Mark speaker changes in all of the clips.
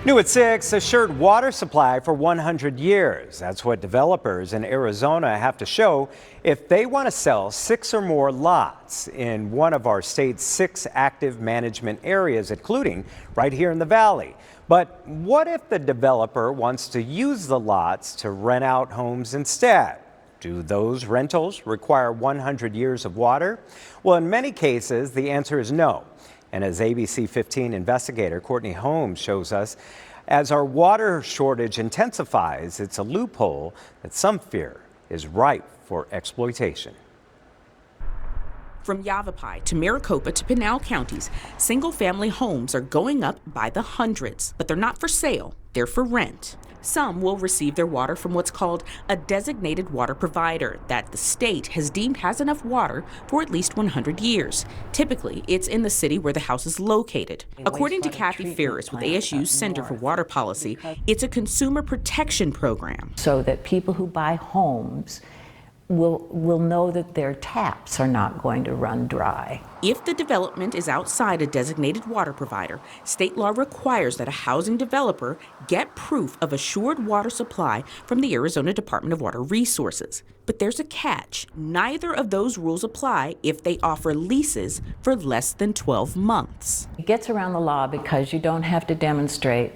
Speaker 1: New at 6, assured water supply for 100 years. That's what developers in Arizona have to show if they want to sell 6 or more lots in one of our state's 6 active management areas, including right here in the valley. But what if the developer wants to use the lots to rent out homes instead? Do those rentals require 100 years of water? Well, in many cases, the answer is no. And as ABC 15 investigator Courtney Holmes shows us, as our water shortage intensifies, it's a loophole that some fear is ripe for exploitation.
Speaker 2: From Yavapai to Maricopa to Pinal counties, single-family homes are going up by the hundreds, but they're not for sale, they're for rent. Some will receive their water from what's called a designated water provider that the state has deemed has enough water for at least 100 years. Typically, it's in the city where the house is located. According to Kathy Ferris with ASU's Center for Water Policy, it's a consumer protection program.
Speaker 3: So that people who buy homes will know that their taps are not going to run dry.
Speaker 2: If the development is outside a designated water provider, state law requires that a housing developer get proof of assured water supply from the Arizona Department of Water Resources. But there's a catch. Neither of those rules apply if they offer leases for less than 12 months.
Speaker 3: It gets around the law because you don't have to demonstrate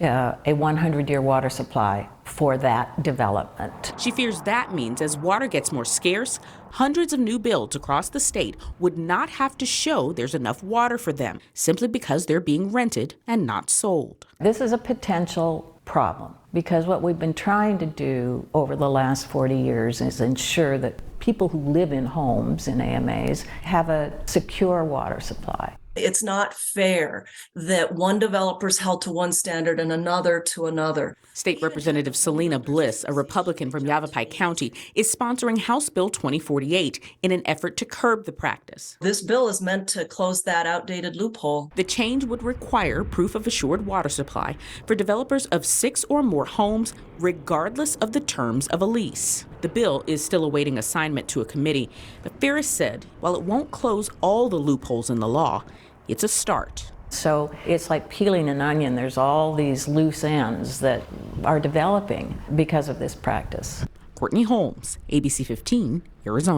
Speaker 3: a 100-year water supply for that development.
Speaker 2: She fears that means as water gets more scarce, hundreds of new builds across the state would not have to show there's enough water for them, simply because they're being rented and not sold.
Speaker 3: This is a potential problem because what we've been trying to do over the last 40 years is ensure that people who live in homes in AMAs have a secure water supply.
Speaker 4: It's not fair that one developer is held to one standard and another to another.
Speaker 2: State Representative Selena Bliss, a Republican from Yavapai County, is sponsoring House Bill 2048 in an effort to curb the practice.
Speaker 4: This bill is meant to close that outdated loophole.
Speaker 2: The change would require proof of assured water supply for developers of 6 or more homes, regardless of the terms of a lease. The bill is still awaiting assignment to a committee, but Ferris said while it won't close all the loopholes in the law, it's a start.
Speaker 3: So it's like peeling an onion. There's all these loose ends that are developing because of this practice.
Speaker 2: Courtney Holmes, ABC 15, Arizona.